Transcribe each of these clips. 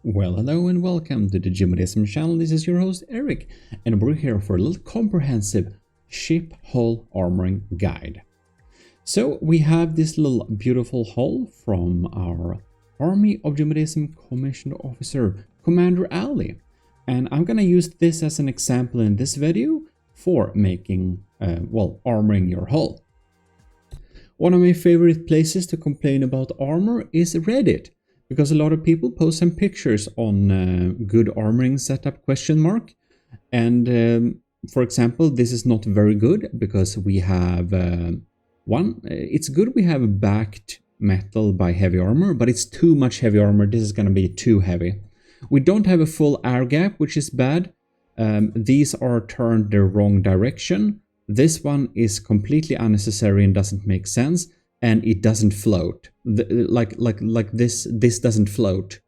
Well, hello and welcome to the GMODISM channel. This is your host Eric, and we're here for a little comprehensive ship hull armoring guide. So we have this little beautiful hull from our Army of GMODISM Commissioned Officer Commander Ali, and I'm gonna use this as an example in this video for making, armoring your hull. One of my favorite places to complain about armor is Reddit, because a lot of people post some pictures on good armoring setup ? And for example, this is not very good because we have it's good we have backed metal by heavy armor, but it's too much heavy armor. This is going to be too heavy. We don't have a full air gap, which is bad. These are turned the wrong direction. This one is completely unnecessary and doesn't make sense. And it doesn't float. This doesn't float.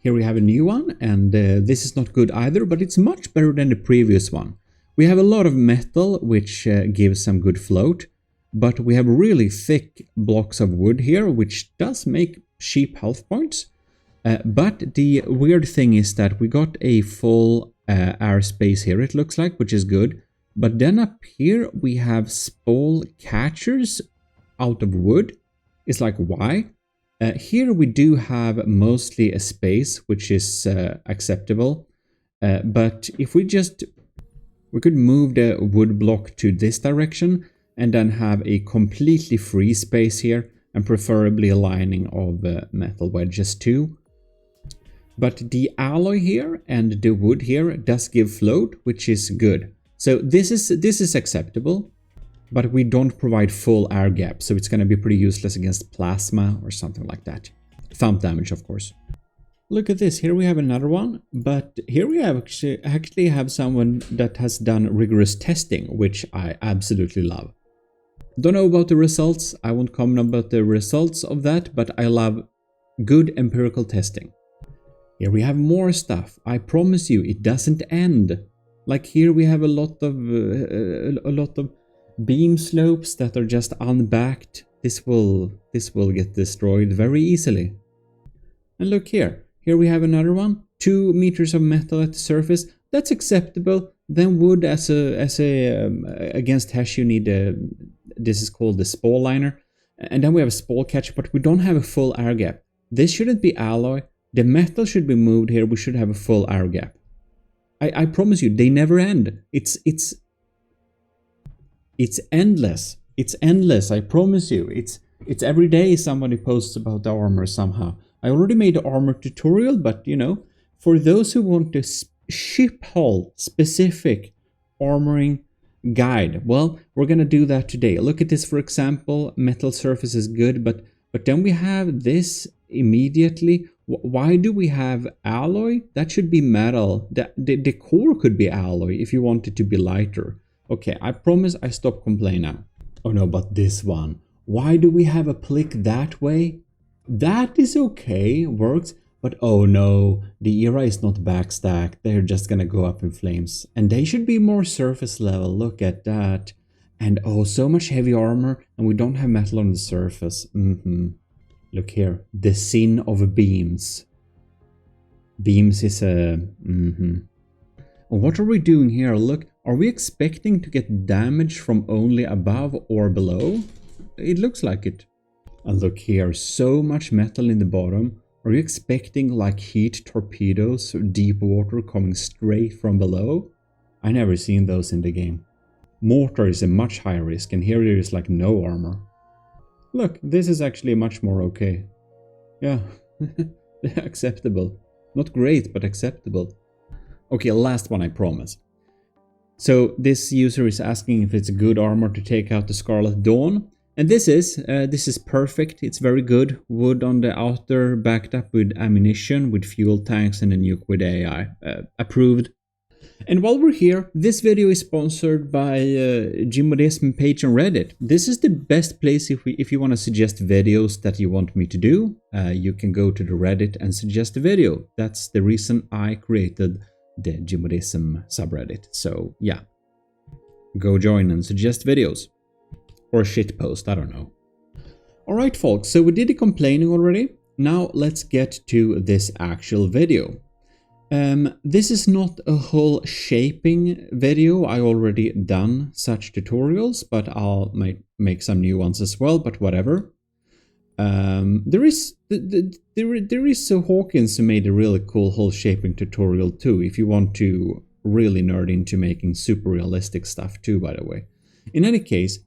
Here we have a new one, and this is not good either, but it's much better than the previous one. We have a lot of metal, which gives some good float, but we have really thick blocks of wood here, which does make cheap health points. But the weird thing is that we got a full airspace here, it looks like, which is good. But then up here we have spall catchers out of wood. It's like, why? Here we do have mostly a space, which is acceptable. But if we could move the wood block to this direction and then have a completely free space here, and preferably a lining of metal wedges too. But the alloy here and the wood here does give float, which is good. So this is acceptable. But we don't provide full air gap, so it's going to be pretty useless against plasma or something like that. Thump damage, of course. Look at this, here we have another one, but here we have actually have someone that has done rigorous testing, which I absolutely love. Don't know about the results, I won't comment about the results of that, but I love good empirical testing. Here we have more stuff. I promise you, it doesn't end. Like here we have a lot of beam slopes that are just unbacked. This will get destroyed very easily. And look here. Here we have another one. 2 meters of metal at the surface. That's acceptable. Then wood against HESH you need this is called the spall liner. And then we have a spall catcher, but we don't have a full air gap. This shouldn't be alloy. The metal should be moved here. We should have a full air gap. I promise you, they never end. It's endless. It's endless, I promise you. It's every day somebody posts about the armor somehow. I already made the armor tutorial, but you know, for those who want a ship hull specific armoring guide, well, we're gonna do that today. Look at this, for example. Metal surface is good, but then we have this immediately. Why do we have alloy? That should be metal. The core could be alloy if you want it to be lighter. Okay, I promise I stop complaining now. Oh no, but this one. Why do we have a plick that way? That is okay, works. But oh no, the era is not backstacked. They're just gonna go up in flames. And they should be more surface level. Look at that. And oh, so much heavy armor, and we don't have metal on the surface. Look here, the sin of beams. Beams is a... What are we doing here? Look. Are we expecting to get damage from only above or below? It looks like it. And look here, so much metal in the bottom. Are you expecting like heat torpedoes or deep water coming straight from below? I never seen those in the game. Mortar is a much higher risk, and here there is like no armor. Look, this is actually much more okay. Yeah, acceptable. Not great, but acceptable. Okay, last one, I promise. So this user is asking if it's good armor to take out the Scarlet Dawn. And this is perfect. It's very good. Wood on the outer backed up with ammunition, with fuel tanks and a nuke with AI. Approved. And while we're here, this video is sponsored by GMODISM page on Reddit. This is the best place if you want to suggest videos that you want me to do. You can go to the Reddit and suggest a video. That's the reason I created the GMODISM subreddit. So yeah, go join and suggest videos. Or shitpost, I don't know. Alright folks, so we did the complaining already. now let's get to this actual video. This is not a whole shaping video. I already done such tutorials, but I'll make some new ones as well, but whatever. There is Hawkins who made a really cool whole shaping tutorial too, if you want to really nerd into making super realistic stuff too, by the way. In any case,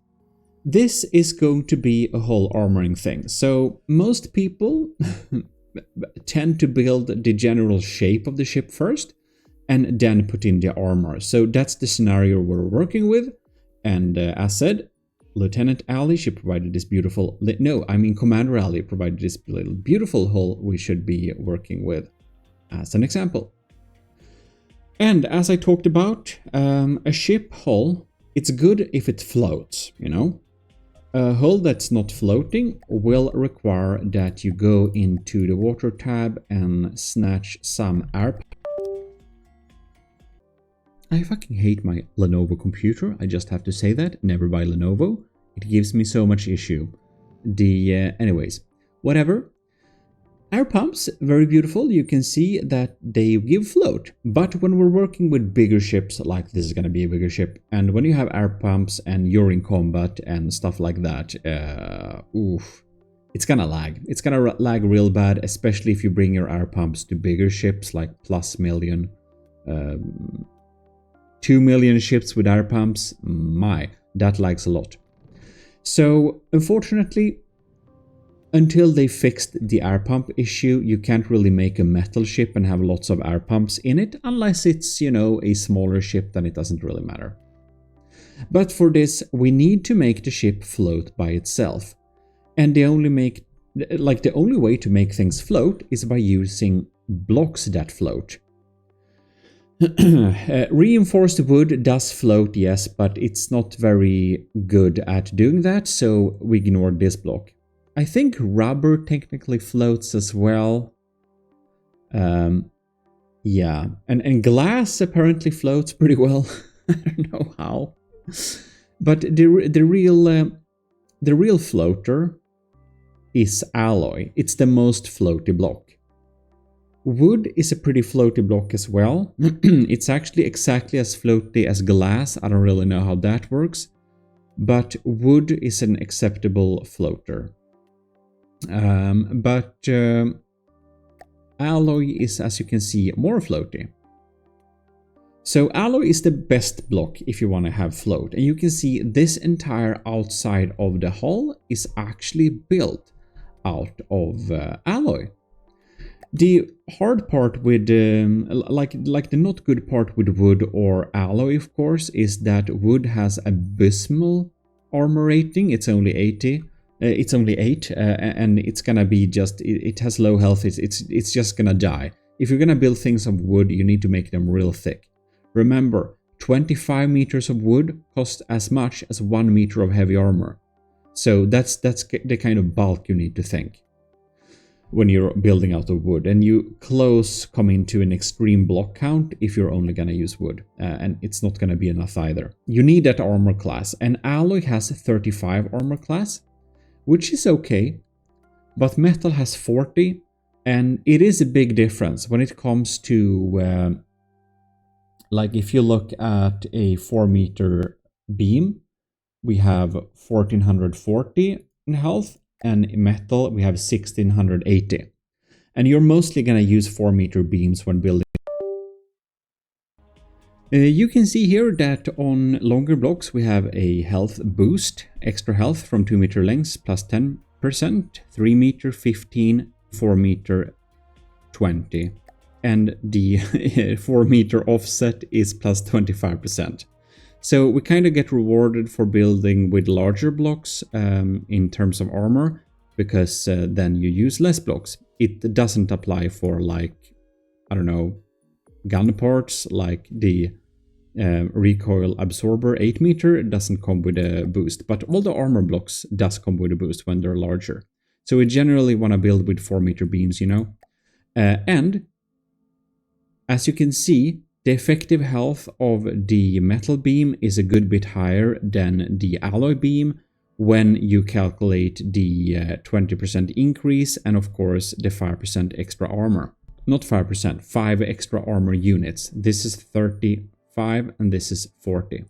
this is going to be a whole armoring thing. So most people tend to build the general shape of the ship first and then put in the armor. So that's the scenario we're working with. And as said, Lieutenant Ali, she provided this beautiful, Commander Ali provided this little beautiful hull we should be working with as an example. And as I talked about, a ship hull, it's good if it floats, you know. A hull that's not floating will require that you go into the water tab and snatch some air. I fucking hate my Lenovo computer, I just have to say that. Never buy Lenovo. It gives me so much issue. Anyways, whatever. Air pumps, very beautiful. You can see that they give float. But when we're working with bigger ships, like this is going to be a bigger ship, and when you have air pumps and you're in combat and stuff like that, it's gonna lag. It's gonna lag real bad, especially if you bring your air pumps to bigger ships like plus million, 2 million ships with air pumps. That lags a lot. So unfortunately, until they fixed the air pump issue, you can't really make a metal ship and have lots of air pumps in it, unless it's, you know, a smaller ship, then it doesn't really matter. But for this, we need to make the ship float by itself. And the only way to make things float is by using blocks that float. Reinforced wood does float, yes, but it's not very good at doing that, so we ignore this block. I think rubber technically floats as well. Yeah, and glass apparently floats pretty well. I don't know how, but the real floater is alloy. It's the most floaty block. Wood is a pretty floaty block as well. It's actually exactly as floaty as glass. I don't really know how that works, but wood is an acceptable floater. But alloy is, as you can see, more floaty. So alloy is the best block if you want to have float. And you can see this entire outside of the hull is actually built out of alloy. The hard part with, like the not good part with wood or alloy, of course, is that wood has abysmal armor rating. It's only 80. It's only 8, and it's gonna be just, it has low health, it's just gonna die. If you're gonna build things of wood, you need to make them real thick. Remember, 25 meters of wood cost as much as 1 meter of heavy armor. So that's the kind of bulk you need to think when you're building out of wood. And you come into an extreme block count if you're only gonna use wood, and it's not gonna be enough either. You need that armor class, and alloy has 35 armor class, which is okay, but metal has 40, and it is a big difference when it comes to, like if you look at a 4 meter beam, we have 1440 in health, and in metal we have 1680. And you're mostly gonna use 4 meter beams when building. You can see here that on longer blocks we have a health boost, extra health from 2 meter lengths plus 10%, 3 meter 15, 4 meter 20, and the 4 meter offset is plus 25%. So we kind of get rewarded for building with larger blocks in terms of armor, because then you use less blocks. It doesn't apply for, like, I don't know, gun parts, like the recoil absorber 8 meter doesn't come with a boost, but all the armor blocks does come with a boost when they're larger. So we generally want to build with 4 meter beams, you know. And as you can see, the effective health of the metal beam is a good bit higher than the alloy beam, when you calculate the 20% increase and of course the 5% extra armor. Not 5%, 5 extra armor units. This is 35 and this is 40.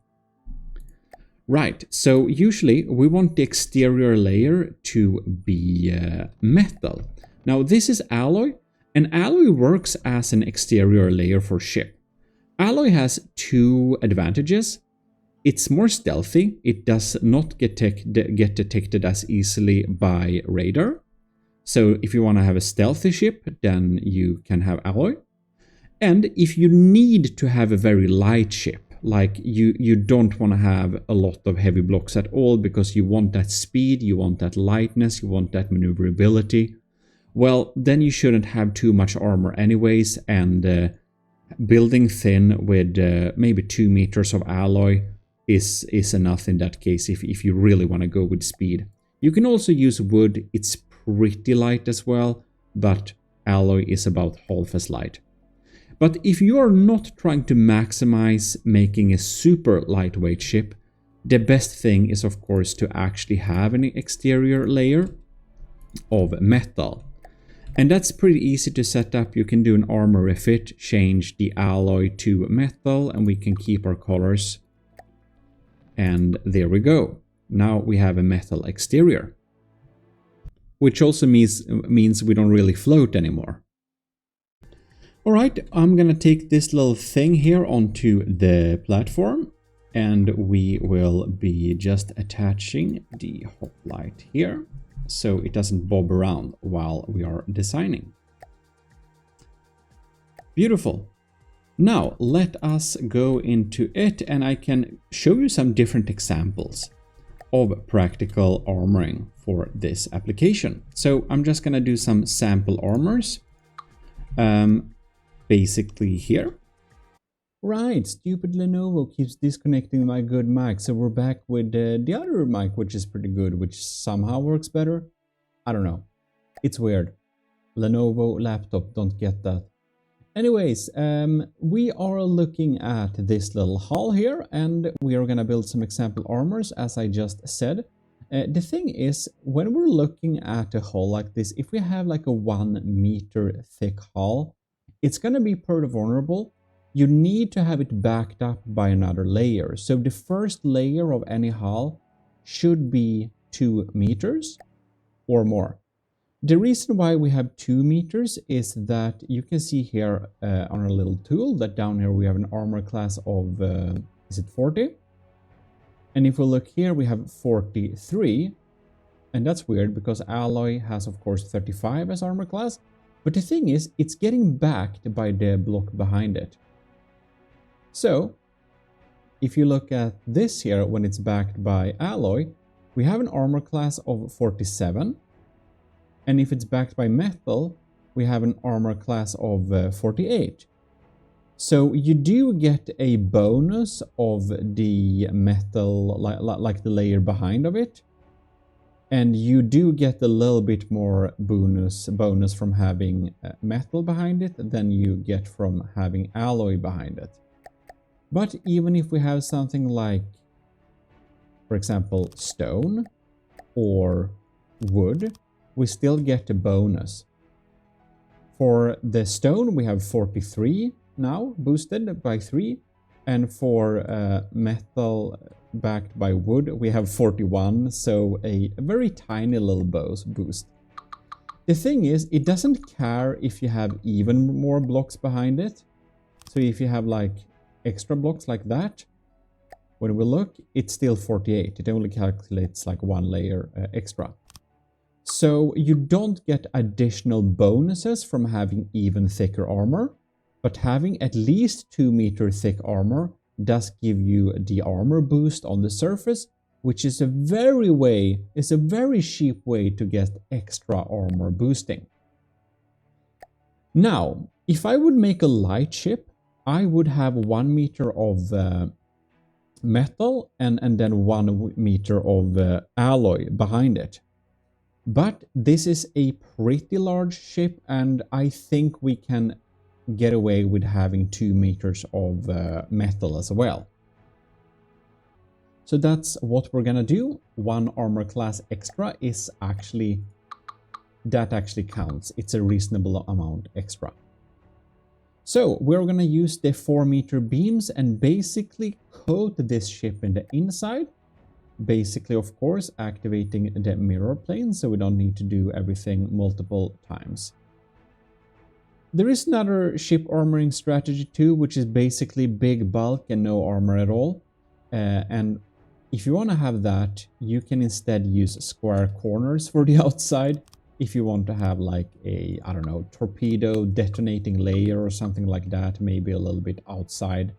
Right, so usually we want the exterior layer to be metal. Now this is alloy, and alloy works as an exterior layer for ship. Alloy has two advantages. It's more stealthy. It does not get detected as easily by radar. So if you want to have a stealthy ship, then you can have alloy. And if you need to have a very light ship, like you don't want to have a lot of heavy blocks at all because you want that speed, you want that lightness, you want that maneuverability, well, then you shouldn't have too much armor anyways, and building thin with maybe 2 meters of alloy is enough in that case if you really want to go with speed. You can also use wood. It's pretty light as well, but alloy is about half as light. But if you are not trying to maximize making a super lightweight ship, the best thing is of course to actually have an exterior layer of metal. And that's pretty easy to set up. You can do an armor refit, change the alloy to metal, and we can keep our colors. And there we go. Now we have a metal exterior, which also means we don't really float anymore. Alright, I'm gonna take this little thing here onto the platform, and we will be just attaching the hoplite here so it doesn't bob around while we are designing. Beautiful. Now let us go into it, and I can show you some different examples of practical armoring for this application. So I'm just gonna do some sample armors. Basically here. Right, stupid Lenovo keeps disconnecting my good mic, so we're back with the other mic, which is pretty good, which somehow works better. I don't know. It's weird. Lenovo laptop, don't get that. Anyways, we are looking at this little hull here, and we are gonna build some example armors, as I just said. The thing is, when we're looking at a hull like this, if we have like a 1 meter thick hull, it's going to be pretty vulnerable. You need to have it backed up by another layer. So the first layer of any hull should be 2 meters or more. The reason why we have 2 meters is that you can see here on our little tool that down here we have an armor class of, is it 40? And if we look here, we have 43. And that's weird because alloy has, of course, 35 as armor class. But the thing is, it's getting backed by the block behind it. So, if you look at this here, when it's backed by alloy, we have an armor class of 47. And if it's backed by metal, we have an armor class of 48. So you do get a bonus of the metal, like the layer behind of it. And you do get a little bit more bonus from having metal behind it than you get from having alloy behind it. But even if we have something like, for example, stone or wood, we still get a bonus. For the stone, we have 43 now, boosted by 3. And for metal backed by wood, we have 41, so a very tiny little boost. The thing is, it doesn't care if you have even more blocks behind it. So if you have like extra blocks like that, when we look, it's still 48. It only calculates like 1 layer extra. So you don't get additional bonuses from having even thicker armor. But having at least 2 meter thick armor does give you the armor boost on the surface, which is a very cheap way to get extra armor boosting. Now, if I would make a light ship, I would have 1 meter of metal and then 1 meter of alloy behind it. But this is a pretty large ship, and I think we can get away with having 2 meters of metal as well. So that's what we're gonna do. 1 armor class extra is actually, that actually counts. It's a reasonable amount extra. So we're gonna use the 4-meter beams and basically coat this ship in the inside. Basically, of course, activating the mirror plane, so we don't need to do everything multiple times. There is another ship armoring strategy too, which is basically big bulk and no armor at all. And if you want to have that, you can instead use square corners for the outside. If you want to have like a, I don't know, torpedo detonating layer or something like that, maybe a little bit outside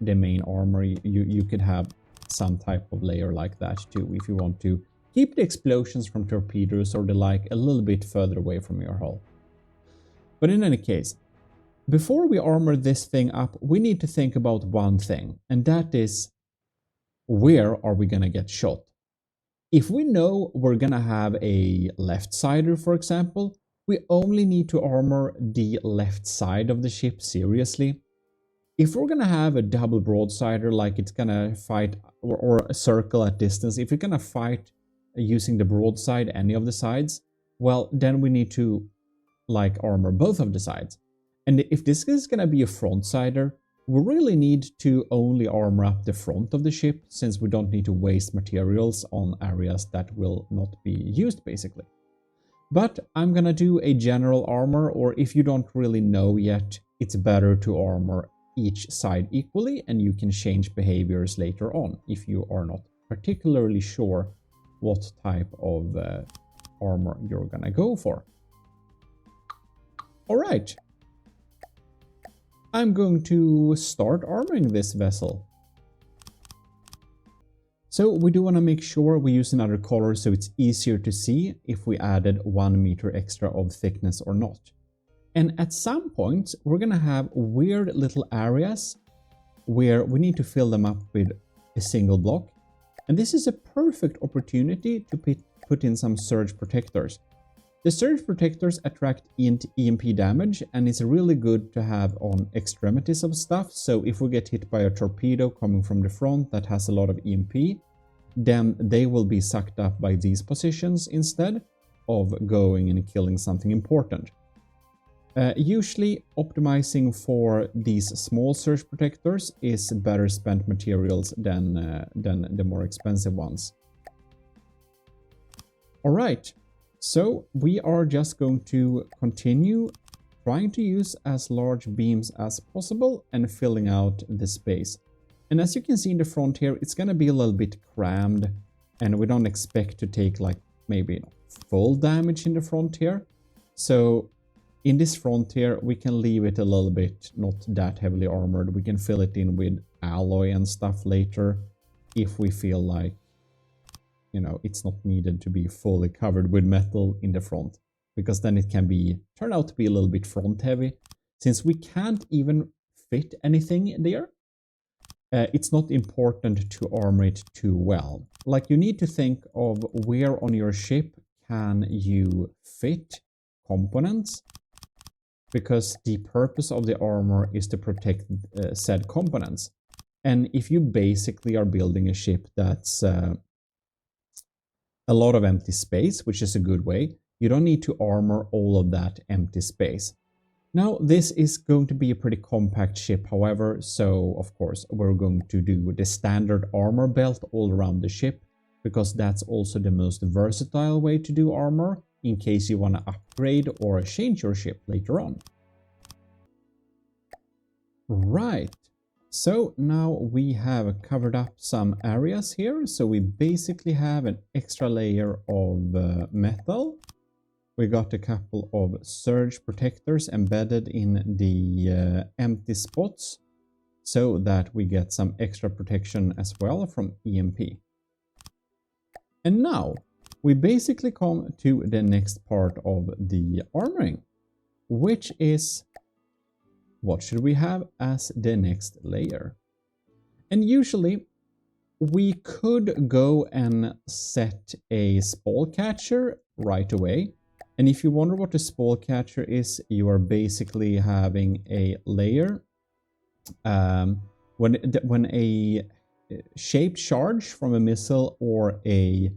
the main armor, you could have some type of layer like that too, if you want to keep the explosions from torpedoes or the like a little bit further away from your hull. But in any case, before we armor this thing up, we need to think about one thing, and that is, where are we gonna get shot? If we know we're gonna have a left-sider, for example, we only need to armor the left side of the ship seriously. If we're gonna have a double broadsider, like it's gonna fight, or a circle at distance, if you're gonna fight using the broadside, any of the sides, well, then we need to like armor both of the sides. And if this is gonna be a front-sider, we really need to only armor up the front of the ship, since we don't need to waste materials on areas that will not be used, basically. But I'm gonna do a general armor, or if you don't really know yet, it's better to armor each side equally, and you can change behaviors later on if you are not particularly sure what type of armor you're gonna go for. All right. I'm going to start armoring this vessel. So we do want to make sure we use another color so it's easier to see if we added 1 meter extra of thickness or not. And at some point, we're going to have weird little areas where we need to fill them up with a single block. And this is a perfect opportunity to put in some surge protectors. The surge protectors attract EMP damage, and it's really good to have on extremities of stuff. So if we get hit by a torpedo coming from the front that has a lot of EMP, then they will be sucked up by these positions instead of going and killing something important. Usually optimizing for these small surge protectors is better spent materials than the more expensive ones. All right. So we are just going to continue trying to use as large beams as possible and filling out the space. And as you can see in the front here, it's going to be a little bit crammed, and we don't expect to take like maybe full damage in the front here. So in this front here, we can leave it a little bit not that heavily armored. We can fill it in with alloy and stuff later if we feel like, you know, it's not needed to be fully covered with metal in the front, because then it can turn out to be a little bit front heavy. Since we can't even fit anything there, it's not important to armor it too well. Like, you need to think of where on your ship can you fit components, because the purpose of the armor is to protect said components. And if you basically are building a ship that's a lot of empty space, which is a good way, you don't need to armor all of that empty space. Now, this is going to be a pretty compact ship, however, so of course we're going to do the standard armor belt all around the ship, because that's also the most versatile way to do armor in case you want to upgrade or change your ship later on. Right. So now we have covered up some areas here. So we basically have an extra layer of metal. We got a couple of surge protectors embedded in the empty spots, so that we get some extra protection as well from EMP. And now we basically come to the next part of the armoring, which is, what should we have as the next layer? And usually we could go and set a spall catcher right away. And if you wonder what a spall catcher is, you are basically having a layer. When a shaped charge from a missile or a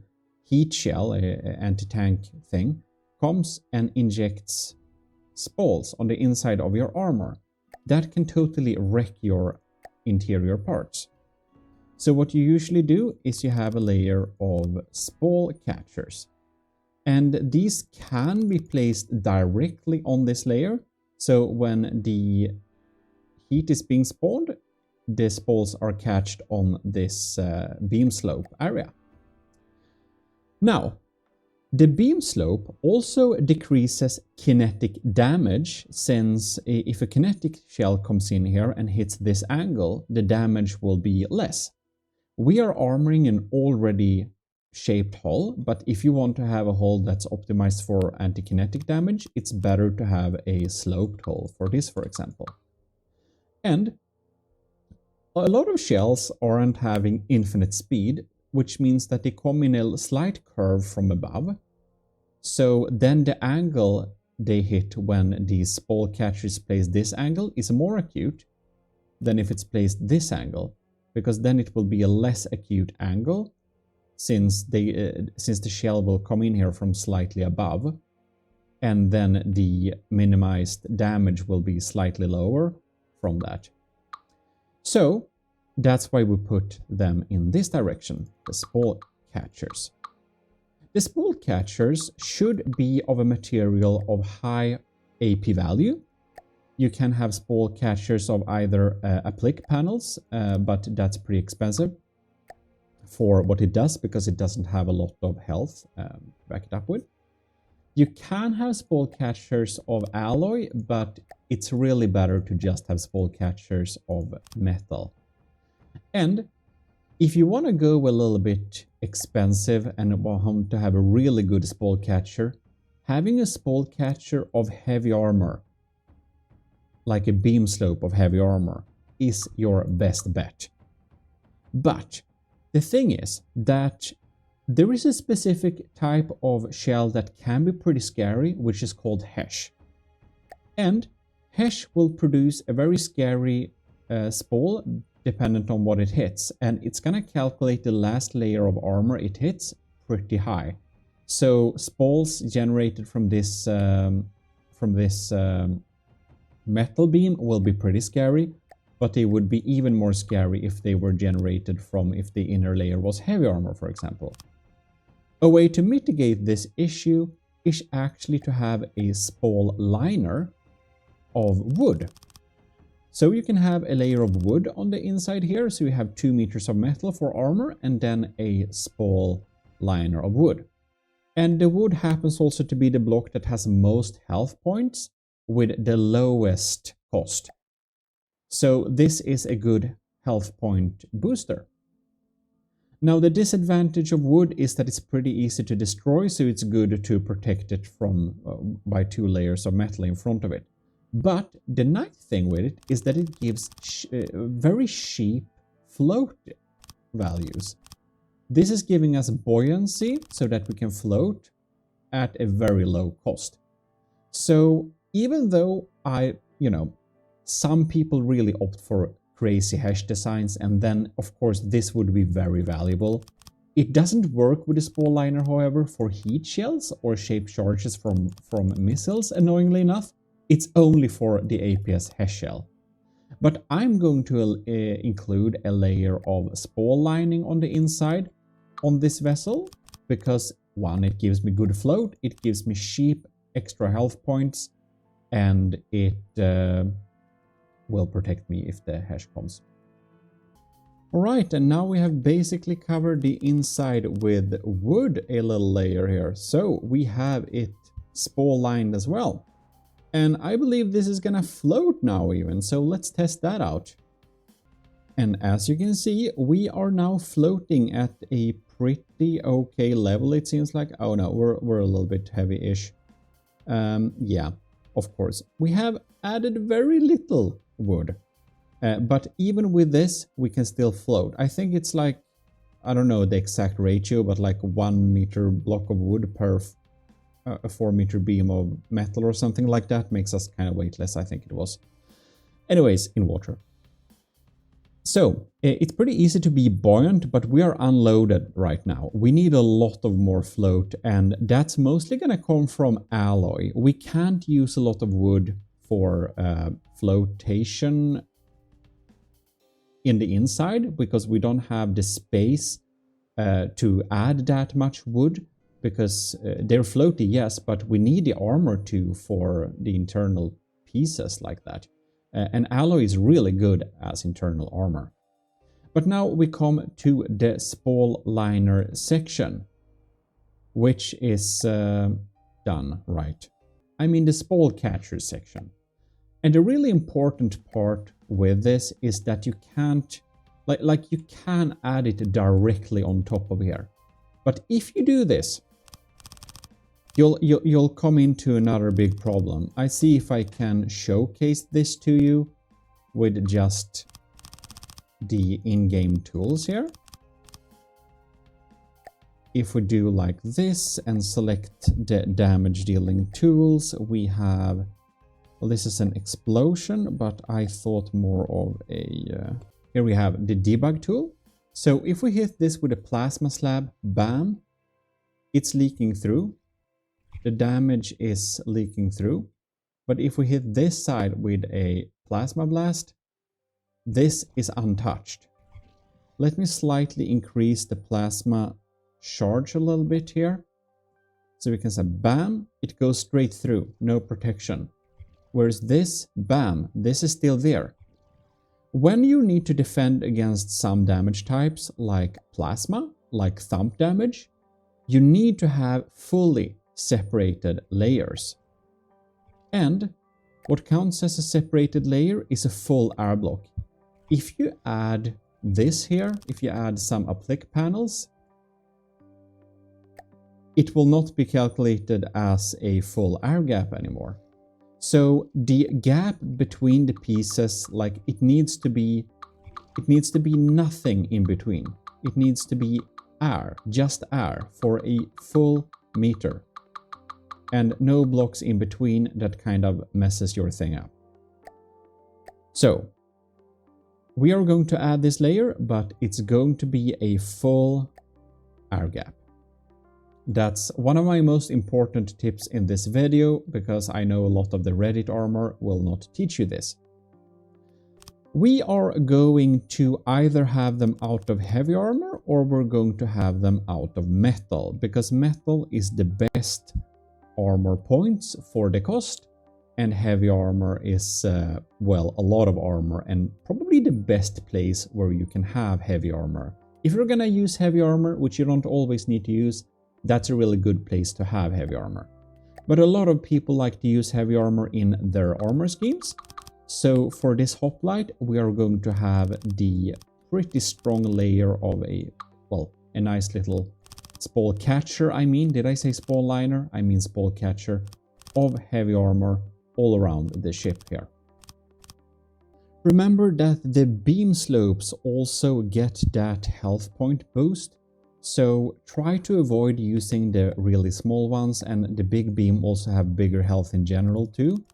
heat shell, a anti-tank thing, comes and injects spalls on the inside of your armor, that can totally wreck your interior parts. So what you usually do is you have a layer of spall catchers. And these can be placed directly on this layer. So when the heat is being spawned, the spalls are catched on this beam slope area. Now, the beam slope also decreases kinetic damage, since if a kinetic shell comes in here and hits this angle, the damage will be less. We are armoring an already shaped hull, but if you want to have a hull that's optimized for anti-kinetic damage, it's better to have a sloped hull for this, for example. And a lot of shells aren't having infinite speed, which means that they come in a slight curve from above. So then the angle they hit when the spall catcher is placed this angle is more acute than if it's placed this angle, because then it will be a less acute angle, since the shell will come in here from slightly above, and then the minimized damage will be slightly lower from that. So that's why we put them in this direction, the spall catchers. The spall catchers should be of a material of high AP value. You can have spall catchers of either applique panels, but that's pretty expensive for what it does, because it doesn't have a lot of health to back it up with. You can have spall catchers of alloy, but it's really better to just have spall catchers of metal. And if you want to go a little bit expensive and want to have a really good spall catcher, having a spall catcher of heavy armor, like a beam slope of heavy armor, is your best bet. But the thing is that there is a specific type of shell that can be pretty scary, which is called HESH. And HESH will produce a very scary spall dependent on what it hits, and it's gonna calculate the last layer of armor it hits pretty high. So spalls generated from this metal beam will be pretty scary, but they would be even more scary if they were generated from if the inner layer was heavy armor, for example. A way to mitigate this issue is actually to have a spall liner of wood. So you can have a layer of wood on the inside here, so you have 2 meters of metal for armor, and then a spall liner of wood. And the wood happens also to be the block that has most health points with the lowest cost. So this is a good health point booster. Now the disadvantage of wood is that it's pretty easy to destroy, so it's good to protect it from by 2 layers of metal in front of it. But the nice thing with it is that it gives very cheap float values. This is giving us buoyancy so that we can float at a very low cost. So even though some people really opt for crazy HESH designs, and then of course this would be very valuable. It doesn't work with the spall liner, however, for heat shells or shaped charges from missiles, annoyingly enough. It's only for the APS HESH shell. But I'm going to include a layer of spall lining on the inside on this vessel, because one, it gives me good float, it gives me cheap extra health points, and it will protect me if the HESH comes. Alright, and now we have basically covered the inside with wood, a little layer here. So we have it spall lined as well. And I believe this is gonna float now even, so let's test that out. And as you can see, we are now floating at a pretty okay level, it seems like. Oh no, we're a little bit heavy-ish. Yeah, of course. We have added very little wood. But even with this, we can still float. I think it's like, I don't know the exact ratio, but like 1 meter block of wood per a 4 meter beam of metal or something like that makes us kind of weightless, I think it was. Anyways, in water. So it's pretty easy to be buoyant, but we are unloaded right now. We need a lot of more float, and that's mostly going to come from alloy. We can't use a lot of wood for flotation in the inside because we don't have the space to add that much wood, because they're floaty, yes, but we need the armor too for the internal pieces like that. And alloy is really good as internal armor. But now we come to the spall liner section, which is done right. I mean the spall catcher section. And the really important part with this is that you can't, like you can add it directly on top of here. But if you do this, you'll come into another big problem. I see if I can showcase this to you with just the in-game tools here. If we do like this and select the damage dealing tools, we have, well, this is an explosion, but I thought more of a, here we have the debug tool. So if we hit this with a plasma slab, bam, it's leaking through. The damage is leaking through. But if we hit this side with a plasma blast, this is untouched. Let me slightly increase the plasma charge a little bit here. So we can say bam, it goes straight through, no protection. Whereas this, bam, this is still there. When you need to defend against some damage types like plasma, like thump damage, you need to have fully separated layers. And what counts as a separated layer is a full air block. If you add this here, if you add some applique panels, it will not be calculated as a full air gap anymore. So the gap between the pieces, like it needs to be nothing in between. It needs to be air, just air for a full meter. And no blocks in between that kind of messes your thing up. So we are going to add this layer, but it's going to be a full air gap. That's one of my most important tips in this video, because I know a lot of the Reddit armor will not teach you this. We are going to either have them out of heavy armor or we're going to have them out of metal, because metal is the best armor points for the cost, and heavy armor is, well, a lot of armor and probably the best place where you can have heavy armor. If you're gonna use heavy armor, which you don't always need to use, that's a really good place to have heavy armor. But a lot of people like to use heavy armor in their armor schemes. So for this hoplite, we are going to have the pretty strong layer of a, well, a nice little spall catcher. I mean, did I say spall liner? I mean spall catcher of heavy armor all around the ship here. Remember that the beam slopes also get that health point boost. So try to avoid using the really small ones, and the big beam also have bigger health in general too.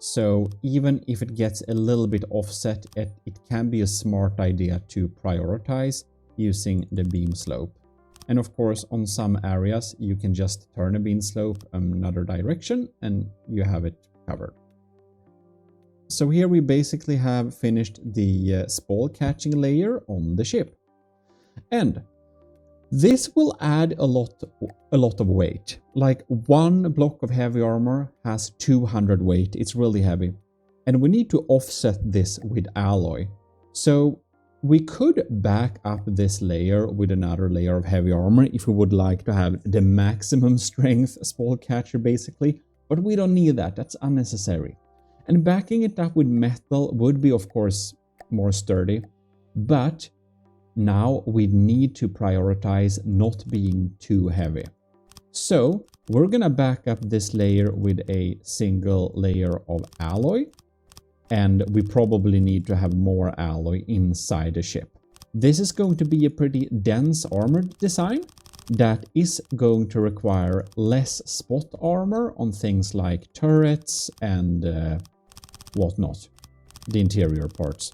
So even if it gets a little bit offset, it can be a smart idea to prioritize using the beam slope. And of course, on some areas, you can just turn a beam slope another direction and you have it covered. So here we basically have finished the spall catching layer on the ship. And this will add a lot of weight. Like one block of heavy armor has 200 weight. It's really heavy. And we need to offset this with alloy. So we could back up this layer with another layer of heavy armor if we would like to have the maximum strength spall catcher basically, but we don't need that, that's unnecessary. And backing it up with metal would be of course more sturdy, but now we need to prioritize not being too heavy. So we're gonna back up this layer with a single layer of alloy. And we probably need to have more alloy inside the ship. This is going to be a pretty dense armored design that is going to require less spot armor on things like turrets and whatnot, the interior parts.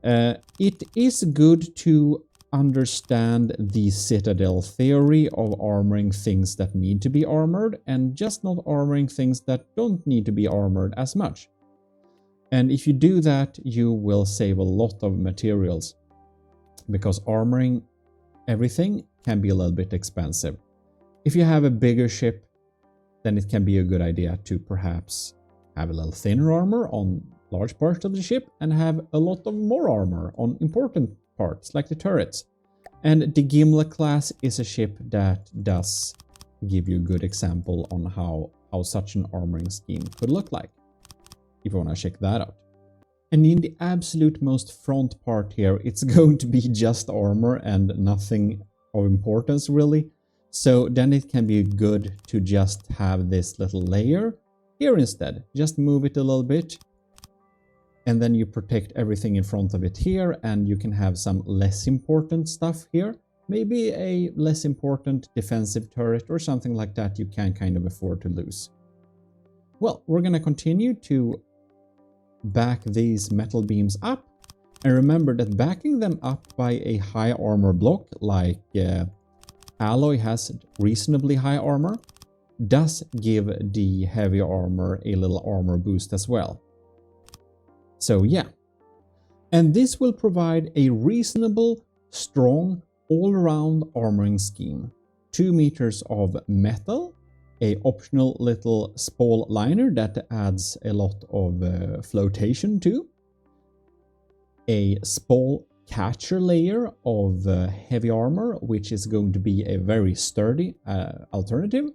It is good to understand the Citadel theory of armoring things that need to be armored and just not armoring things that don't need to be armored as much. And if you do that, you will save a lot of materials, because armoring everything can be a little bit expensive. If you have a bigger ship, then it can be a good idea to perhaps have a little thinner armor on large parts of the ship and have a lot of more armor on important parts like the turrets. And the Gimli class is a ship that does give you a good example on how such an armoring scheme could look like, if you want to check that out. And in the absolute most front part here, it's going to be just armor and nothing of importance really. So then it can be good to just have this little layer here instead. Just move it a little bit. And then you protect everything in front of it here, and you can have some less important stuff here. Maybe a less important defensive turret or something like that you can kind of afford to lose. Well, we're going to continue to back these metal beams up. And remember that backing them up by a high armor block like Alloy has reasonably high armor does give the heavy armor a little armor boost as well. So yeah, and this will provide a reasonable, strong, all-around armoring scheme. 2 meters of metal, a optional little spall liner that adds a lot of flotation too, a spall catcher layer of heavy armor, which is going to be a very sturdy alternative,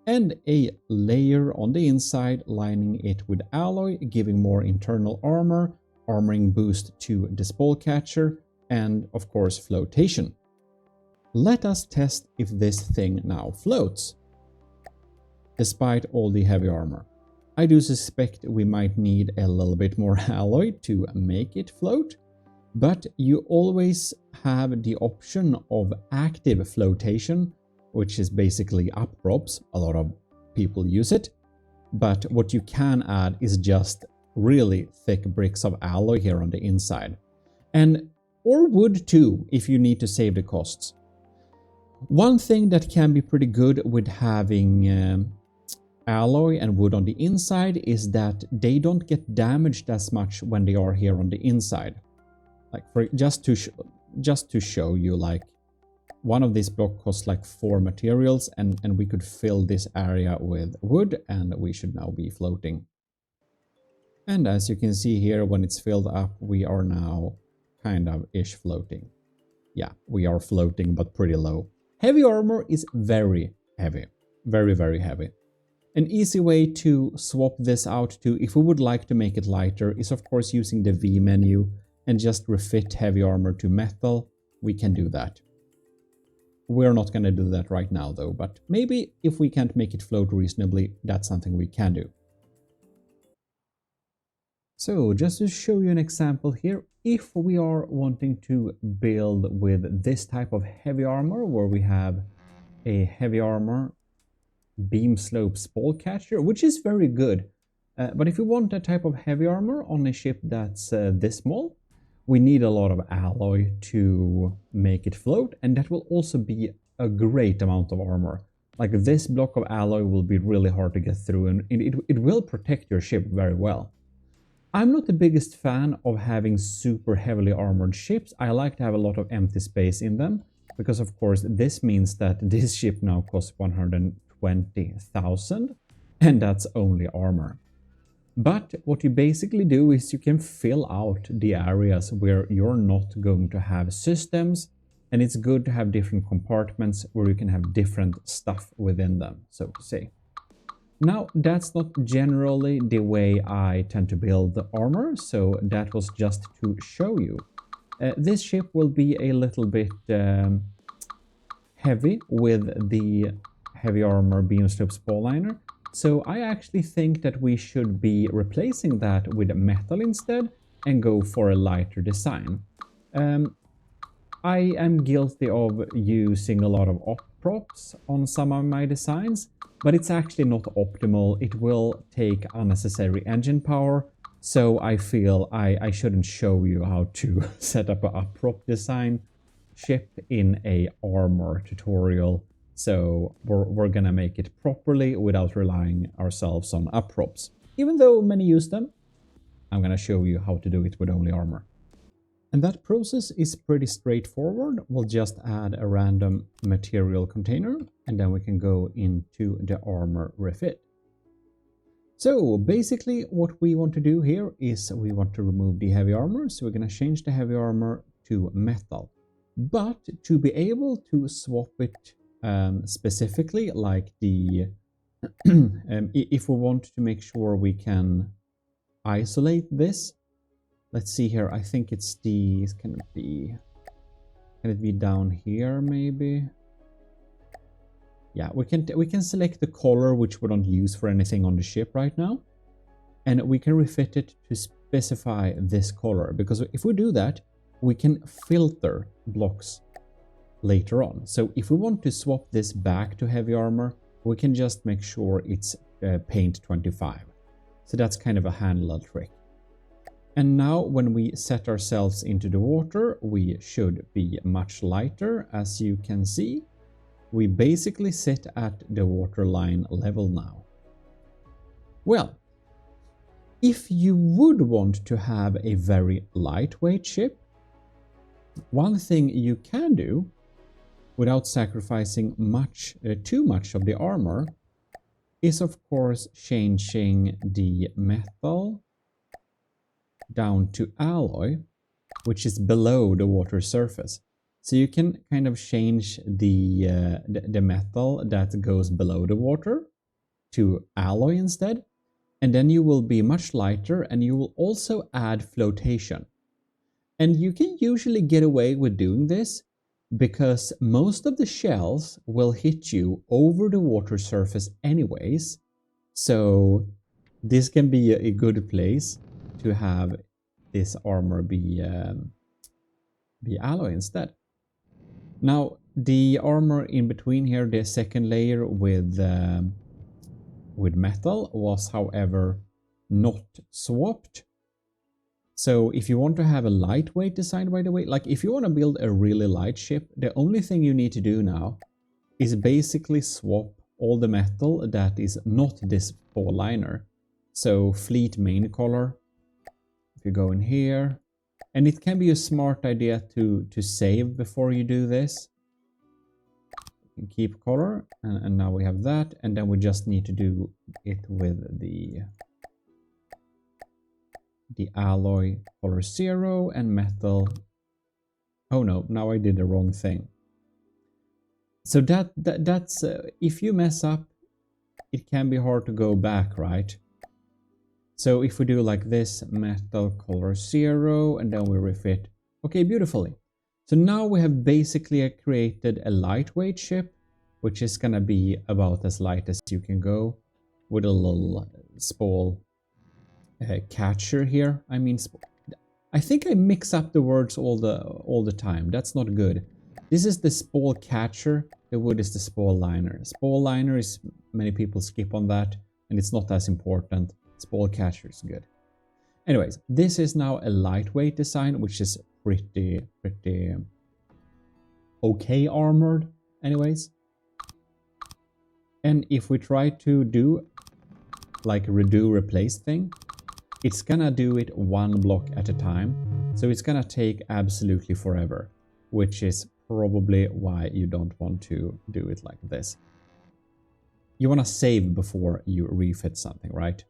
and a layer on the inside lining it with alloy, giving more internal armor, armoring boost to the spall catcher, and of course flotation. Let us test if this thing now floats, despite all the heavy armor. I do suspect we might need a little bit more alloy to make it float, but you always have the option of active flotation, which is basically up props. A lot of people use it, but what you can add is just really thick bricks of alloy here on the inside, or wood too if you need to save the costs. One thing that can be pretty good with having alloy and wood on the inside is that they don't get damaged as much when they are here on the inside. Like just to show you, like one of these blocks costs like 4 materials, and we could fill this area with wood and we should now be floating. And as you can see here, when it's filled up, we are now kind of ish floating. Yeah, we are floating, but pretty low. Heavy armor is very heavy, very, very heavy. An easy way to swap this out to, if we would like to make it lighter, is of course using the V menu and just refit heavy armor to metal. We can do that. We're not going to do that right now though, but maybe if we can't make it float reasonably, that's something we can do. So just to show you an example here, if we are wanting to build with this type of heavy armor, where we have a heavy armor beam slope spall catcher, which is very good, but if we want that type of heavy armor on a ship that's this small, we need a lot of alloy to make it float, and that will also be a great amount of armor. Like this block of alloy will be really hard to get through, and it will protect your ship very well. I'm not the biggest fan of having super heavily armored ships. I like to have a lot of empty space in them, because of course this means that this ship now costs 120,000, and that's only armor. But what you basically do is you can fill out the areas where you're not going to have systems, and it's good to have different compartments where you can have different stuff within them, so to say. Now, that's not generally the way I tend to build the armor, so that was just to show you. This ship will be a little bit heavy with the heavy armor beam slope spall liner, so I actually think that we should be replacing that with metal instead and go for a lighter design. I am guilty of using a lot of op props on some of my designs, but it's actually not optimal. It will take unnecessary engine power, So I feel I shouldn't show you how to set up a prop design ship in a Armour tutorial. So we're gonna make it properly without relying ourselves on up props. Even though many use them, I'm gonna show you how to do it with only Armour. And that process is pretty straightforward. We'll just add a random material container and then we can go into the Armour refit. So basically what we want to do here is we want to remove the heavy armor. So we're going to change the heavy armor to metal. But to be able to swap it specifically, like the if we want to make sure we can isolate this, let's see here. I think it's the, can it be down here maybe? Yeah, we can select the color which we don't use for anything on the ship right now, and we can refit it to specify this color, because if we do that, we can filter blocks later on. So if we want to swap this back to heavy armor, we can just make sure it's paint 25. So that's kind of a handle trick. And now when we set ourselves into the water, we should be much lighter, as you can see. We basically sit at the waterline level now. Well, if you would want to have a very lightweight ship, one thing you can do without sacrificing too much of the armor is of course changing the metal down to alloy, which is below the water surface. So you can kind of change the metal that goes below the water to alloy instead, and then you will be much lighter, and you will also add flotation. And you can usually get away with doing this because most of the shells will hit you over the water surface anyways. So this can be a good place to have this armor be alloy instead. Now, the armor in between here, the second layer with metal, was however not swapped. So if you want to have a lightweight design, by the way, like if you want to build a really light ship, the only thing you need to do now is basically swap all the metal that is not this fall liner. So fleet main color, if you go in here, and it can be a smart idea to save before you do this. You can keep color, and now we have that, and then we just need to do it with the alloy color 0 and metal. Oh no, now I did the wrong thing. So that's if you mess up, it can be hard to go back, right? So if we do like this, metal color 0, and then we refit. Okay, beautifully. So now we have basically created a lightweight ship, which is gonna be about as light as you can go, with a little spall catcher here. I mean, I think I mix up the words all the time. That's not good. This is the spall catcher. The wood is the spall liner. Spall liner is, many people skip on that, and it's not as important. Spall catcher is good. Anyways, this is now a lightweight design, which is pretty okay armored anyways. And if we try to do like redo replace thing, it's gonna do it one block at a time. So it's gonna take absolutely forever, which is probably why you don't want to do it like this. You want to save before you refit something, right?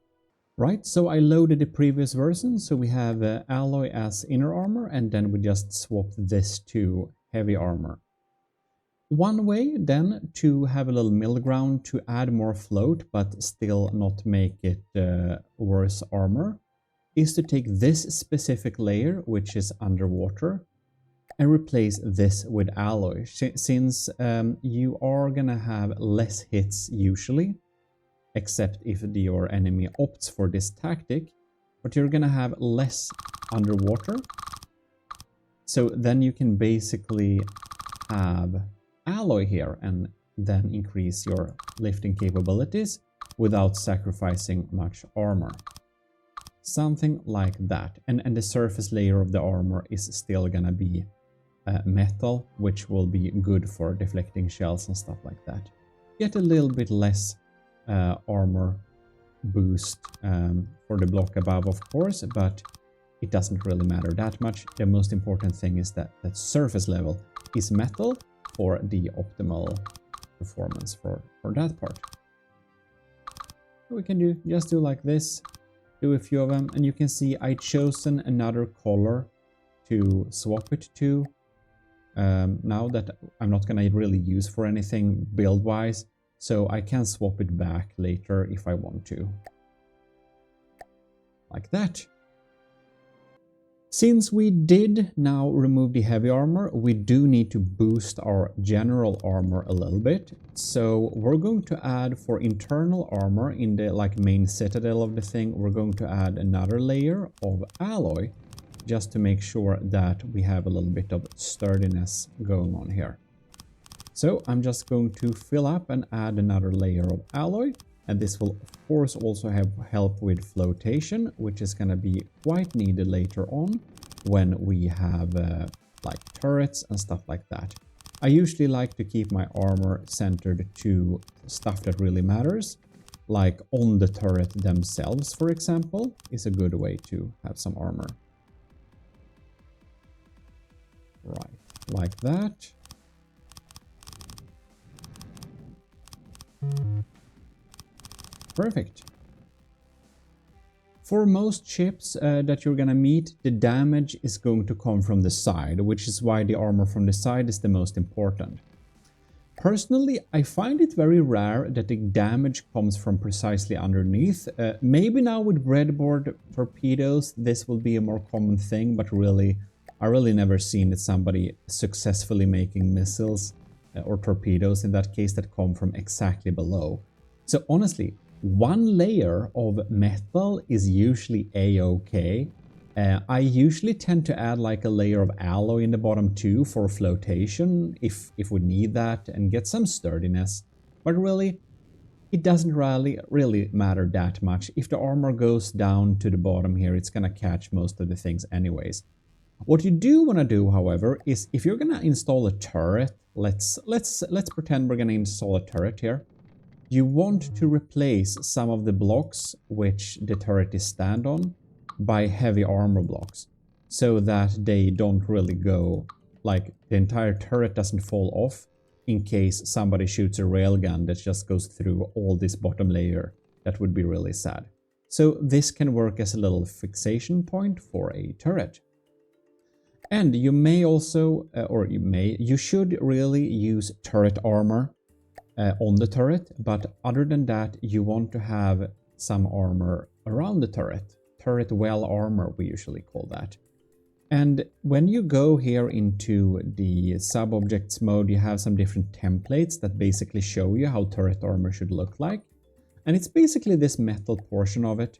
Right, so I loaded the previous version, so we have alloy as inner armor, and then we just swapped this to heavy armor. One way then to have a little middle ground to add more float but still not make it worse armor is to take this specific layer, which is underwater, and replace this with alloy. Since you are gonna have less hits usually, except if your enemy opts for this tactic, but you're gonna have less underwater. So then you can basically have alloy here and then increase your lifting capabilities without sacrificing much armor. something like that. And the surface layer of the armor is still gonna be metal, which will be good for deflecting shells and stuff like that. Get a little bit less armor boost for the block above, of course, but it doesn't really matter that much. The most important thing is that that surface level is metal for the optimal performance for that part. We can just do like this, do a few of them, and you can see I chosen another color to swap it to. Now that I'm not gonna really use for anything build-wise, so I can swap it back later if I want to. Like that. Since we did now remove the heavy armor, we do need to boost our general armor a little bit. So we're going to add for internal armor in the main citadel of the thing, we're going to add another layer of alloy just to make sure that we have a little bit of sturdiness going on here. So I'm just going to fill up and add another layer of alloy. And this will, of course, also have help with flotation, which is going to be quite needed later on when we have turrets and stuff like that. I usually like to keep my armor centered to stuff that really matters, like on the turret themselves, for example, is a good way to have some armor. Right, like that. Perfect. For most ships that you're gonna meet, the damage is going to come from the side, which is why the armor from the side is the most important. Personally, I find it very rare that the damage comes from precisely underneath. Maybe now with breadboard torpedoes, this will be a more common thing, but really, I really never seen that somebody successfully making missiles or torpedoes in that case that come from exactly below. So honestly, one layer of metal is usually a-okay. I usually tend to add like a layer of alloy in the bottom too for flotation if we need that and get some sturdiness. But really, it doesn't really matter that much. If the armor goes down to the bottom here, it's gonna catch most of the things anyways. What you do want to do, however, is if you're gonna install a turret, let's pretend we're gonna install a turret here. You want to replace some of the blocks which the turret is stand on by heavy armor blocks so that they don't really go, like the entire turret doesn't fall off in case somebody shoots a railgun that just goes through all this bottom layer. That would be really sad. So this can work as a little fixation point for a turret. And you may also, you should really use turret armor on the turret, but other than that, you want to have some armor around the turret. Turret well armor, we usually call that. And when you go here into the sub-objects mode, you have some different templates that basically show you how turret armor should look like. And it's basically this metal portion of it.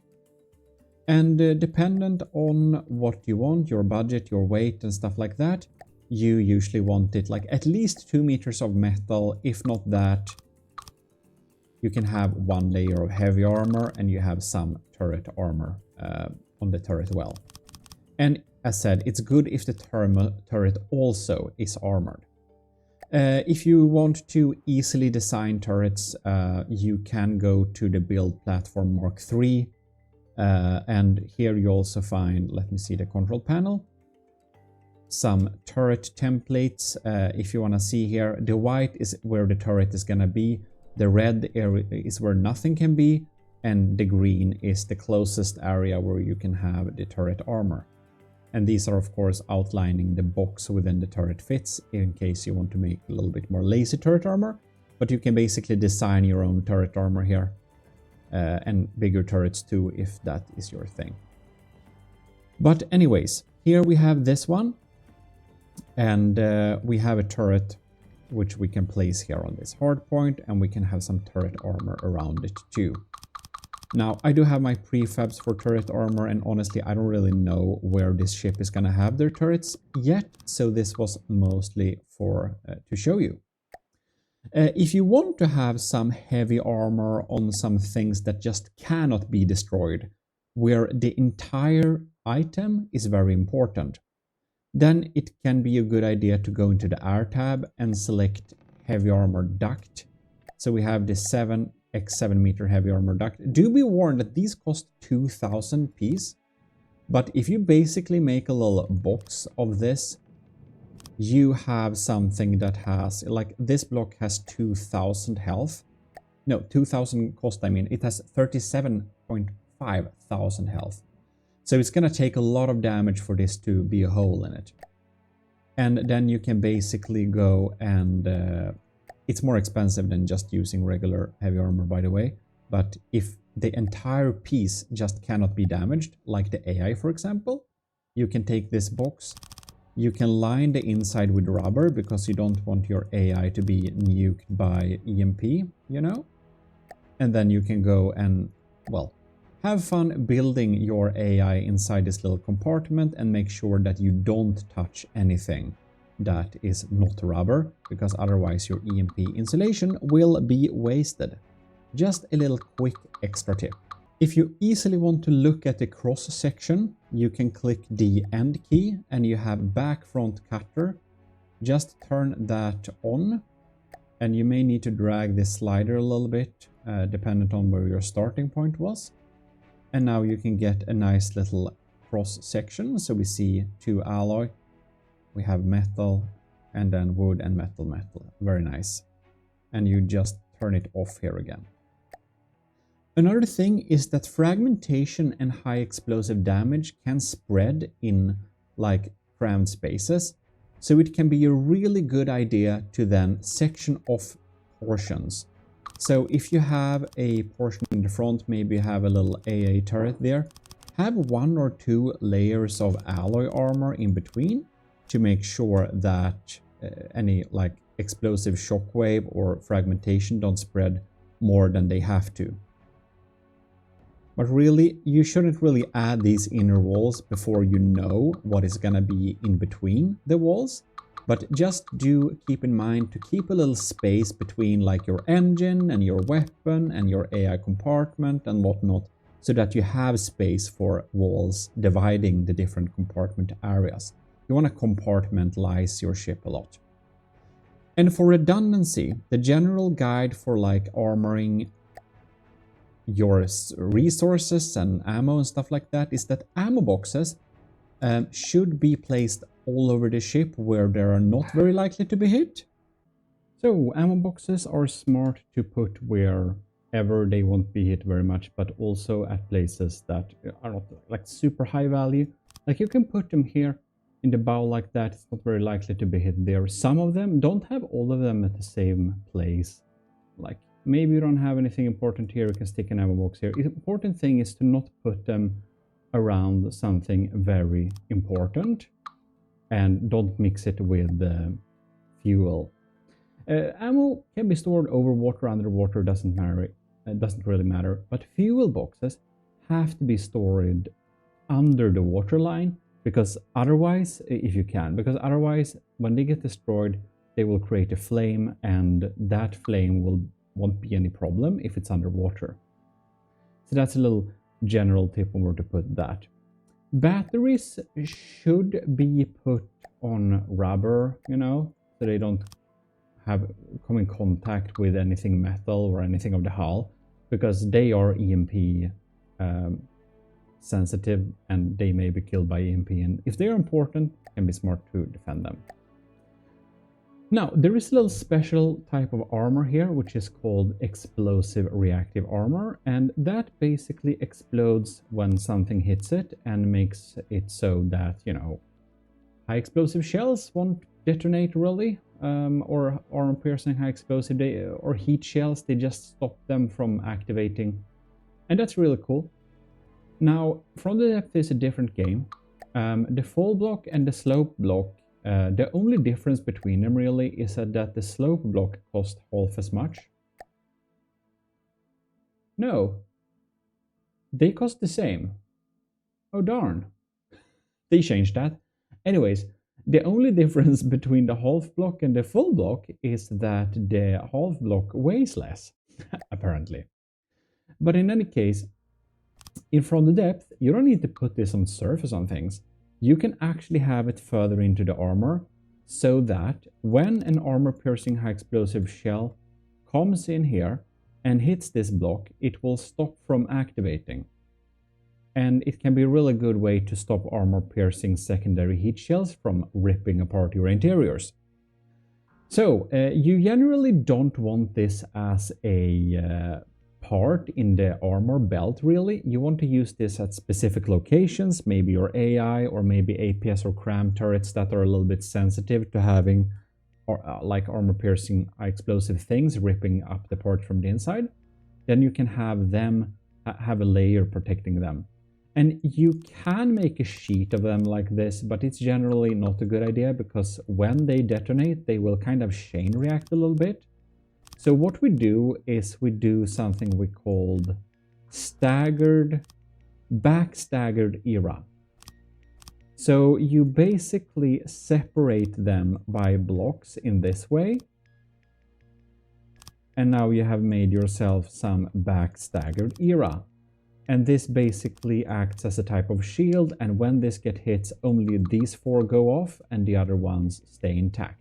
And dependent on what you want, your budget, your weight and stuff like that, you usually want it like at least 2 meters of metal. If not that, you can have one layer of heavy armor and you have some turret armor on the turret well. And as said, it's good if the turret also is armored. If you want to easily design turrets, you can go to the build platform Mark III. And here you also find, let me see the control panel, some turret templates. If you want to see here, the white is where the turret is going to be, the red area is where nothing can be, and the green is the closest area where you can have the turret armor. And these are of course outlining the box within the turret fits in case you want to make a little bit more lazy turret armor, but you can basically design your own turret armor here. And bigger turrets too, if that is your thing. But anyways, here we have this one, and we have a turret which we can place here on this hard point, and we can have some turret armor around it too. Now, I do have my prefabs for turret armor, and honestly, I don't really know where this ship is gonna have their turrets yet, so this was mostly for to show you. If you want to have some heavy armor on some things that just cannot be destroyed, where the entire item is very important. Then it can be a good idea to go into the R tab and select heavy armor duct. So we have the 7x7 meter heavy armor duct. Do be warned that these cost 2,000 piece. But if you basically make a little box of this, you have something that has, like this block has 2,000 health. No, 2,000 cost, I mean. It has 37.5 thousand health. So it's going to take a lot of damage for this to be a hole in it. And then you can basically go and... it's more expensive than just using regular heavy armor, by the way. But if the entire piece just cannot be damaged, like the AI, for example, you can take this box. You can line the inside with rubber because you don't want your AI to be nuked by EMP, you know? And then you can go and, well, have fun building your AI inside this little compartment and make sure that you don't touch anything that is not rubber, because otherwise your EMP insulation will be wasted. Just a little quick extra tip. If you easily want to look at the cross section, you can click the end key and you have back front cutter. Just turn that on and you may need to drag this slider a little bit, dependent on where your starting point was. And now you can get a nice little cross section. So we see two alloy, we have metal, and then wood and metal, metal. Very nice. And you just turn it off here again. Another thing is that fragmentation and high explosive damage can spread in like crammed spaces. So it can be a really good idea to then section off portions. So if you have a portion in the front, maybe you have a little AA turret there, have 1 or 2 layers of alloy armor in between to make sure that any like explosive shockwave or fragmentation don't spread more than they have to. But really, you shouldn't really add these inner walls before you know what is gonna be in between the walls. But just do keep in mind to keep a little space between like your engine and your weapon and your AI compartment and whatnot, so that you have space for walls dividing the different compartment areas. You want to compartmentalize your ship a lot. And for redundancy, the general guide for like armoring your resources and ammo and stuff like that is that ammo boxes should be placed all over the ship where they are not very likely to be hit. So ammo boxes are smart to put wherever they won't be hit very much, but also at places that are not like super high value. Like you can put them here in the bow like that, it's not very likely to be hit there. Some of them, don't have all of them at the same place. Like maybe you don't have anything important here, you can stick an ammo box here. The important thing is to not put them around something very important, and don't mix it with fuel. Ammo can be stored over water, underwater, doesn't matter. It doesn't really matter. But fuel boxes have to be stored under the waterline, because otherwise, if you can, because otherwise, when they get destroyed, they will create a flame, and that flame won't be any problem if it's underwater. So that's a little general tip on where to put that. Batteries should be put on rubber, you know, so they don't come in contact with anything metal or anything of the hull, because they are EMP sensitive and they may be killed by EMP, and if they are important, it can be smart to defend them. Now, there is a little special type of armor here, which is called explosive reactive armor, and that basically explodes when something hits it and makes it so that, you know, high explosive shells won't detonate really, or armor-piercing high explosive, or heat shells, they just stop them from activating, and that's really cool. Now, From the Depth is a different game. The fall block and the slope block, the only difference between them really is that the slope block costs half as much. No, they cost the same. Oh darn, they changed that. Anyways, the only difference between the half block and the full block is that the half block weighs less, apparently. But in any case, In From the Depth, you don't need to put this on surface on things. You can actually have it further into the armor so that when an armor-piercing high-explosive shell comes in here and hits this block, it will stop from activating. And it can be a really good way to stop armor-piercing secondary heat shells from ripping apart your interiors. So, you generally don't want this as a part in the armor belt, really. You want to use this at specific locations, maybe your AI or maybe APS or cram turrets that are a little bit sensitive to having like armor-piercing explosive things ripping up the part from the inside. Then you can have them have a layer protecting them. And you can make a sheet of them like this, but it's generally not a good idea because when they detonate, they will kind of chain react a little bit. So what we do is we do something we called back-staggered era. So you basically separate them by blocks in this way. And now you have made yourself some back-staggered era. And this basically acts as a type of shield, and when this gets hit, only these 4 go off and the other ones stay intact.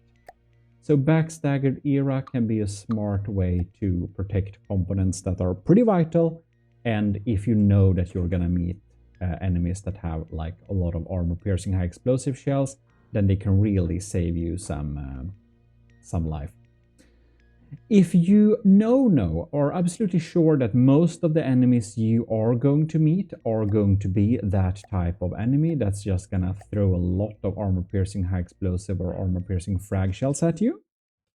So back-staggered era can be a smart way to protect components that are pretty vital, and if you know that you're gonna meet enemies that have like a lot of armor-piercing high-explosive shells, then they can really save you some life. If you know or absolutely sure that most of the enemies you are going to meet are going to be that type of enemy that's just gonna throw a lot of armor-piercing high-explosive or armor-piercing frag shells at you,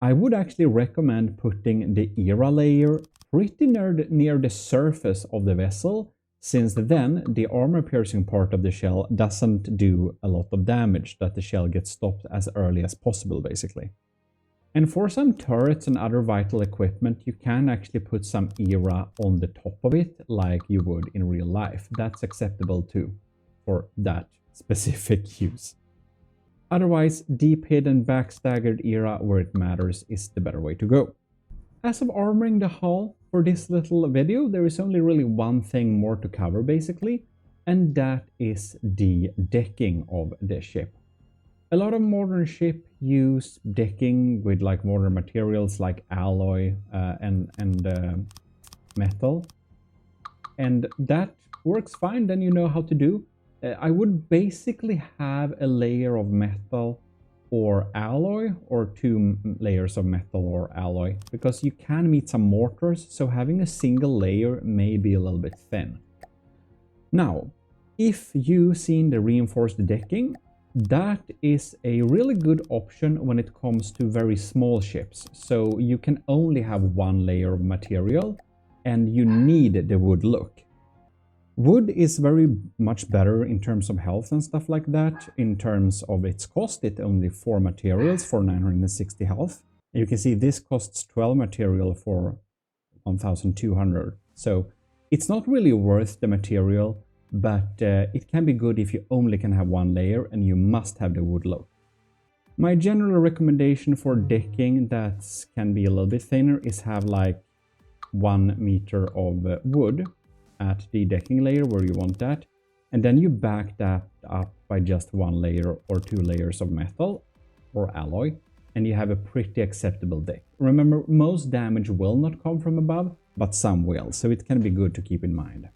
I would actually recommend putting the era layer pretty near the surface of the vessel, since then the armor-piercing part of the shell doesn't do a lot of damage, that the shell gets stopped as early as possible, basically. And for some turrets and other vital equipment, you can actually put some era on the top of it, like you would in real life. That's acceptable too, for that specific use. Otherwise, deep hidden back-staggered era where it matters is the better way to go. As of armoring the hull for this little video, there is only really one thing more to cover, basically, and that is the decking of the ship. A lot of modern ships use decking with like modern materials like alloy and metal, and that works fine. Then you know how to do. I would basically have a layer of metal or alloy, or 2 layers of metal or alloy, because you can meet some mortars, so having a single layer may be a little bit thin. Now, if you've seen the reinforced decking, that is a really good option when it comes to very small ships. So you can only have 1 layer of material and you need the wood look. Wood is very much better in terms of health and stuff like that. In terms of its cost, it's only 4 materials for 960 health. You can see this costs 12 material for 1200. So it's not really worth the material, but it can be good if you only can have 1 layer and you must have the wood look. My general recommendation for decking that can be a little bit thinner is have like 1 meter of wood at the decking layer where you want that, and then you back that up by just 1 layer or 2 layers of metal or alloy, and you have a pretty acceptable deck. Remember, most damage will not come from above, but some will, so it can be good to keep in mind.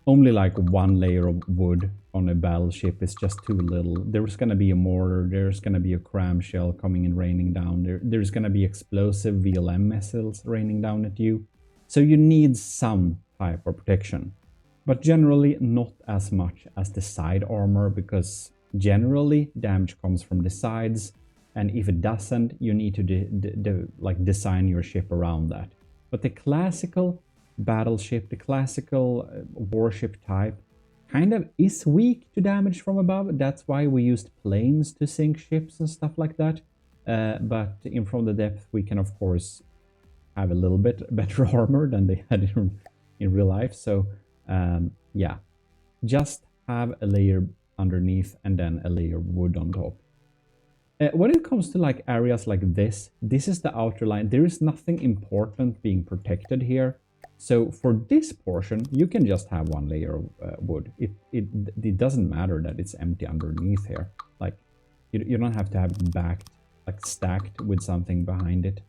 Only like 1 layer of wood on a battleship is just too little. There's gonna be a mortar, there's gonna be a cram shell coming and raining down, there's gonna be explosive VLM missiles raining down at you. So you need some type of protection, but generally not as much as the side armor, because generally damage comes from the sides, and if it doesn't, you need to design your ship around that. But the classical battleship, the classical warship type, kind of is weak to damage from above. That's why we used planes to sink ships and stuff like that. But in From the Depth, we can of course have a little bit better armor than they had in real life. So yeah, just have a layer underneath and then a layer of wood on top. When it comes to like areas like this is the outer line. There is nothing important being protected here. So for this portion, you can just have one layer of wood. It doesn't matter that it's empty underneath here. Like, you don't have to have it backed, like stacked with something behind it,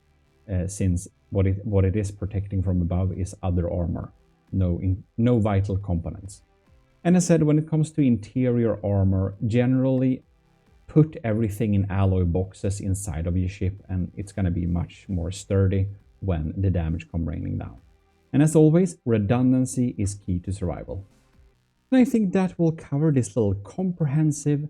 since what it is protecting from above is other armor, no vital components. And as I said, when it comes to interior armor, generally put everything in alloy boxes inside of your ship, and it's going to be much more sturdy when the damage comes raining down. And as always, redundancy is key to survival. And I think that will cover this little comprehensive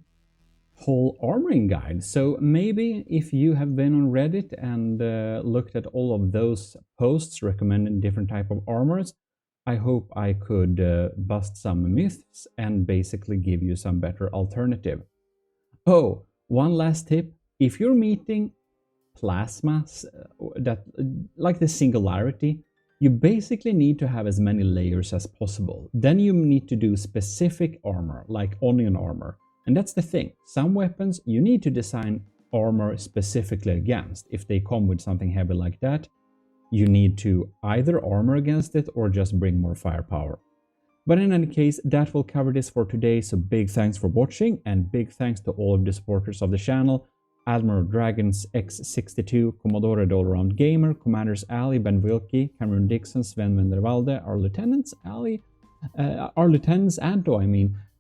whole armoring guide. So maybe if you have been on Reddit and looked at all of those posts recommending different type of armors, I hope I could bust some myths and basically give you some better alternative. Oh, one last tip. If you're meeting plasmas that like the Singularity, you basically need to have as many layers as possible. Then you need to do specific armor, like onion armor. And that's the thing. Some weapons you need to design armor specifically against. If they come with something heavy like that, you need to either armor against it or just bring more firepower. But in any case, that will cover this for today. So big thanks for watching, and big thanks to all of the supporters of the channel. Admiral Dragons X62, Commodore All-Around Gamer, Commanders Ali, Ben Wilkie, Cameron Dixon, Sven Vendervalde, our lieutenants, Anto,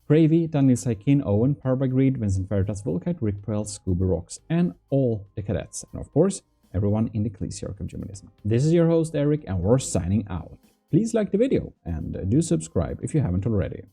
Gravy, Daniel Saikin, Owen, Parbagreed, Vincent Veritas, Volkite, Rick Prell, Scooby Rocks, and all the cadets. And of course, everyone in the Ecclesiarchy of GMODISM. This is your host, Eric, and we're signing out. Please like the video and do subscribe if you haven't already.